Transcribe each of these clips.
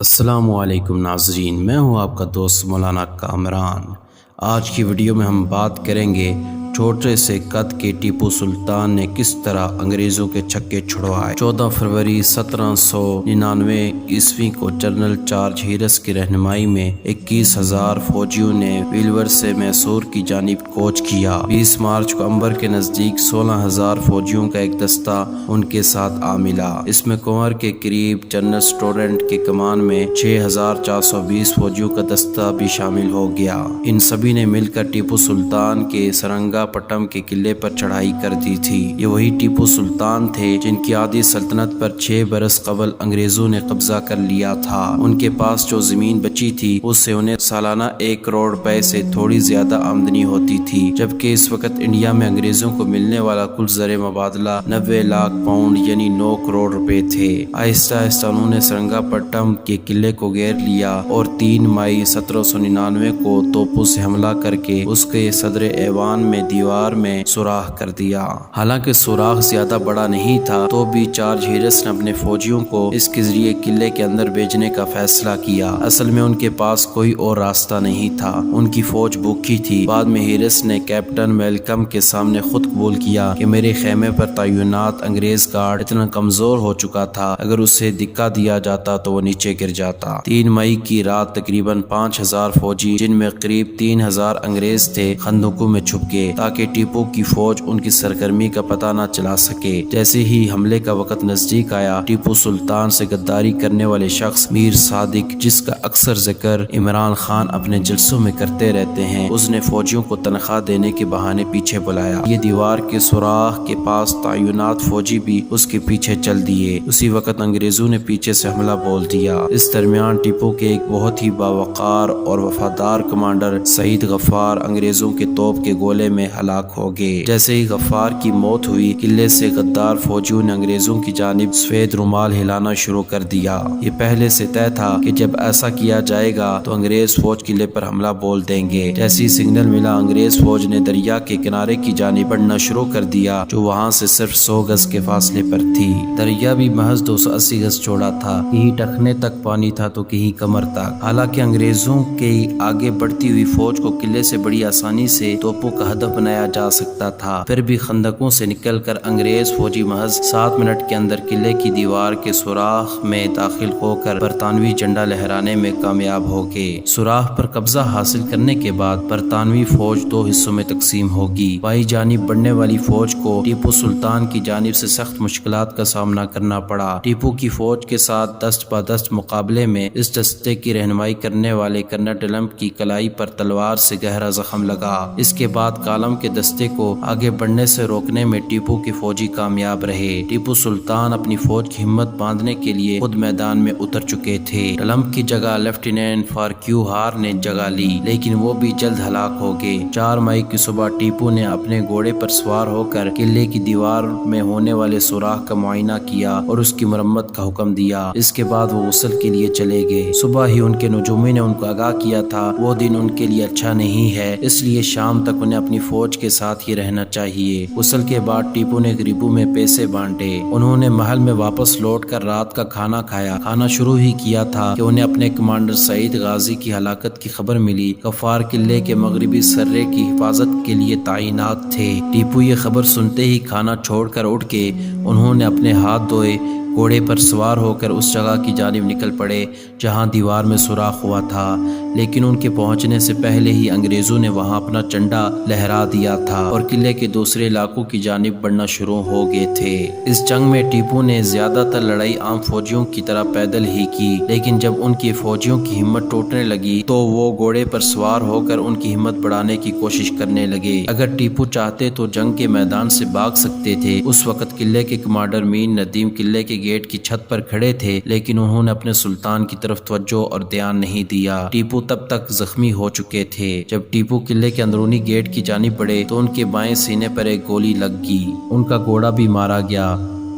السلام علیکم ناظرین، میں ہوں آپ کا دوست مولانا کامران۔ آج کی ویڈیو میں ہم بات کریں گے چھوٹے سے قد کے ٹیپو سلطان نے کس طرح انگریزوں کے چھکے چھڑوائے۔ 14 فروری 1799 عیسوی کو جنرل چارج ہیرس کی رہنمائی میں 21,000 فوجیوں نے ویلور سے میسور کی جانب کوچ کیا۔ 20 مارچ کو امبر کے نزدیک 16,000 فوجیوں کا ایک دستہ ان کے ساتھ آ ملا۔ اس میں کنور کے قریب جنرل اسٹوڈنٹ کے کمان میں 6,420 فوجیوں کا دستہ بھی شامل ہو گیا۔ ان سبھی نے مل کر ٹیپو سلطان کے سرنگا پٹم کے قلعے پر چڑھائی کر دی تھی۔ یہ وہی ٹیپو سلطان تھے جن کی آدھی سلطنت پر 6 برس قبل انگریزوں نے قبضہ کر لیا تھا۔ ان کے پاس جو زمین بچی تھی اس سے انہیں سالانہ 1 کروڑ روپے سے تھوڑی زیادہ آمدنی ہوتی تھی، جبکہ اس وقت انڈیا میں انگریزوں کو ملنے والا کل زر مبادلہ 90 لاکھ پاؤنڈ یعنی 9 کروڑ روپے تھے۔ آہستہ آہستہ انہوں نے سرنگا پٹم کے قلعے کو گھیر لیا اور 3 مئی 1799 کو توپوں سے حملہ کر کے اس کے صدر ایوان میں دیوار میں سوراخ کر دیا۔ حالانکہ سوراخ زیادہ بڑا نہیں تھا تو بھی چارج ہیرس نے اپنے فوجیوں کو اس کے ذریعے قلعے کے اندر بھیجنے کا فیصلہ کیا۔ اصل میں ان کے پاس کوئی اور راستہ نہیں تھا، ان کی فوج بھوکی تھی۔ بعد میں ہیرس نے کیپٹن میلکم کے سامنے خود قبول کیا کہ میرے خیمے پر تعینات انگریز گارڈ اتنا کمزور ہو چکا تھا، اگر اسے دھکا دیا جاتا تو وہ نیچے گر جاتا۔ 3 مئی کی رات تقریباً 5,000 فوجی جن میں قریب 3,000 انگریز تھے خندقوں میں چھپ گئے تاکہ ٹیپو کی فوج ان کی سرگرمی کا پتہ نہ چلا سکے۔ جیسے ہی حملے کا وقت نزدیک آیا، ٹیپو سلطان سے غداری کرنے والے شخص میر صادق، جس کا اکثر ذکر عمران خان اپنے جلسوں میں کرتے رہتے ہیں، اس نے فوجیوں کو تنخواہ دینے کے بہانے پیچھے بلایا۔ یہ دیوار کے سوراخ کے پاس تعینات فوجی بھی اس کے پیچھے چل دیے۔ اسی وقت انگریزوں نے پیچھے سے حملہ بول دیا۔ اس درمیان ٹیپو کے ایک بہت ہی باوقار اور وفادار کمانڈر سعید غفار انگریزوں کے توپ کے گولے میں ہلاک ہو گئے۔ جیسے ہی غفار کی موت ہوئی، قلعے سے غدار فوجیوں نے انگریزوں کی جانب سفید رومال ہلانا شروع کر دیا۔ یہ پہلے سے طے تھا کہ جب ایسا کیا جائے گا تو انگریز فوج قلعے پر حملہ بول دیں گے۔ جیسی سگنل ملا، انگریز فوج نے دریا کے کنارے کی جانب بڑھنا شروع کر دیا جو وہاں سے صرف 100 گز کے فاصلے پر تھی۔ دریا بھی محض 280 گز چوڑا تھا، کہیں ٹخنے تک پانی تھا تو کہیں کمر تک۔ حالانکہ انگریزوں کی آگے بڑھتی ہوئی فوج کو قلعے سے بڑی آسانی سے توپوں کا ہدف بنایا جا سکتا تھا، پھر بھی خندقوں سے نکل کر انگریز فوجی محض 7 منٹ کے اندر قلعے کی دیوار کے سوراخ میں داخل ہو کر برطانوی جھنڈا لہرانے میں کامیاب ہو گئے۔ سوراخ پر قبضہ حاصل کرنے کے بعد برطانوی فوج 2 حصوں میں تقسیم ہوگی۔ بائیں جانب بڑھنے والی فوج کو ٹیپو سلطان کی جانب سے سخت مشکلات کا سامنا کرنا پڑا۔ ٹیپو کی فوج کے ساتھ دست بدست مقابلے میں اس دستے کی رہنمائی کرنے والے کرنل ڈلمپ کی کلائی پر تلوار سے گہرا زخم لگا۔ اس کے بعد کالم کے دستے کو آگے بڑھنے سے روکنے میں ٹیپو کے فوجی کامیاب رہے۔ ٹیپو سلطان اپنی فوج کی ہمت باندھنے کے لیے خود میدان میں اتر چکے تھے۔ ڈلمپ کی جگہ لیفٹیننٹ فارکیو ہار نے جگہ لی، لیکن وہ بھی جلد ہلاک ہو گئے۔ 4 مئی کی صبح ٹیپو نے اپنے گھوڑے پر سوار ہو کر قلعے کی دیوار میں ہونے والے سوراخ کا معائنہ کیا اور اس کی مرمت کا حکم دیا۔ اس کے بعد وہ غسل کے لیے چلے گئے۔ صبح ہی ان کے نجومی نے ان کو آگاہ کیا تھا وہ دن ان کے لیے اچھا نہیں ہے، اس لیے شام تک انہیں اپنی فوج کے ساتھ ہی رہنا چاہیے۔ غسل کے بعد ٹیپو نے غریبوں میں پیسے بانٹے۔ انہوں نے محل میں واپس لوٹ کر رات کا کھانا کھایا۔ کھانا شروع ہی کیا تھا کہ انہیں اپنے کمانڈر سعید غازی کی ہلاکت کی خبر ملی۔ غفار قلعے کے مغربی سرے کی حفاظت کے لیے تعینات تھے۔ ٹیپو یہ خبر سنتے ہی کھانا چھوڑ کر اٹھ کے انہوں نے اپنے ہاتھ دھوئے، گھوڑے پر سوار ہو کر اس جگہ کی جانب نکل پڑے جہاں دیوار میں سوراخ ہوا تھا، لیکن ان کے پہنچنے سے پہلے ہی انگریزوں نے وہاں اپنا جھنڈا لہرا دیا تھا اور قلعے کے دوسرے علاقوں کی جانب بڑھنا شروع ہو گئے تھے۔ اس جنگ میں ٹیپو نے زیادہ تر لڑائی عام فوجیوں کی طرح پیدل ہی کی، لیکن جب ان کی فوجیوں کی ہمت ٹوٹنے لگی تو وہ گھوڑے پر سوار ہو کر ان کی ہمت بڑھانے کی کوشش کرنے لگے۔ اگر ٹیپو چاہتے تو جنگ کے میدان سے بھاگ سکتے تھے۔ اس وقت قلعے کے کمانڈر مین ندیم قلعے کے گیٹ کی چھت پر کھڑے تھے، لیکن انہوں نے اپنے سلطان کی طرف توجہ اور دھیان نہیں دیا۔ ٹیپو تب تک زخمی ہو چکے تھے۔ جب ٹیپو قلعے کے اندرونی گیٹ کی جانب بڑھے تو ان کے بائیں سینے پر ایک گولی لگ گئی۔ ان کا گھوڑا بھی مارا گیا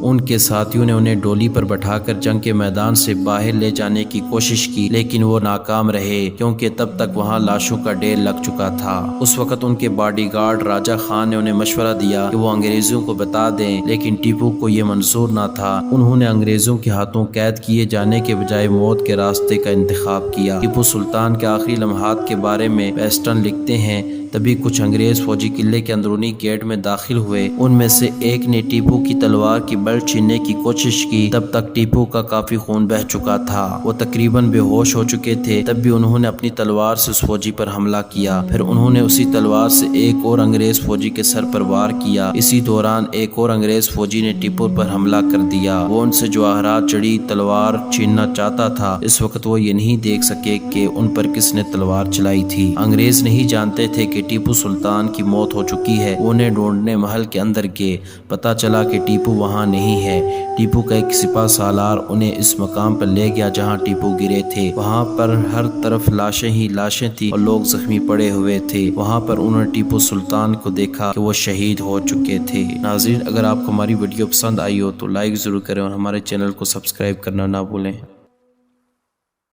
ان کے ساتھیوں نے انہیں ڈولی پر بٹھا کر جنگ کے میدان سے باہر لے جانے کی کوشش کی، لیکن وہ ناکام رہے کیونکہ تب تک وہاں لاشوں کا ڈھیر لگ چکا تھا۔ اس وقت ان کے باڈی گارڈ راجہ خان نے انہیں مشورہ دیا کہ وہ انگریزوں کو بتا دیں، لیکن ٹیپو کو یہ منظور نہ تھا۔ انہوں نے انگریزوں کے ہاتھوں قید کیے جانے کے بجائے موت کے راستے کا انتخاب کیا۔ ٹیپو سلطان کے آخری لمحات کے بارے میں ویسٹن لکھتے ہیں، تبھی کچھ انگریز فوجی قلعے کے اندرونی گیٹ میں داخل ہوئے۔ ان میں سے ایک نے ٹیپو کی تلوار کی بلٹ چھیننے کی کوشش کی۔ تب تک ٹیپو کا کافی خون بہہ چکا تھا، وہ تقریباً بے ہوش ہو چکے تھے۔ تب بھی انہوں نے اپنی تلوار سے اس فوجی پر حملہ کیا، پھر انہوں نے اسی تلوار سے ایک اور انگریز فوجی کے سر پر وار کیا۔ اسی دوران ایک اور انگریز فوجی نے ٹیپو پر حملہ کر دیا۔ وہ ان سے جواہرات جڑی تلوار چھیننا چاہتا تھا۔ اس وقت وہ یہ نہیں دیکھ سکے کہ ان پر کس نے تلوار چلائی تھی۔ انگریز نہیں جانتے تھے کہ ٹیپو سلطان کی موت ہو چکی ہے۔ وہ انہیں ڈھونڈنے محل کے اندر گئے، پتہ چلا کہ ٹیپو وہاں نہیں ہے۔ ٹیپو کا ایک سپاہ سالار انہیں اس مقام پر لے گیا جہاں ٹیپو گرے تھے۔ وہاں پر ہر طرف لاشیں ہی لاشیں تھیں اور لوگ زخمی پڑے ہوئے تھے۔ وہاں پر انہوں نے ٹیپو سلطان کو دیکھا کہ وہ شہید ہو چکے تھے۔ ناظرین، اگر آپ کو ہماری ویڈیو پسند آئی ہو تو لائک ضرور کریں اور ہمارے چینل کو سبسکرائب کرنا نہ بھولیں۔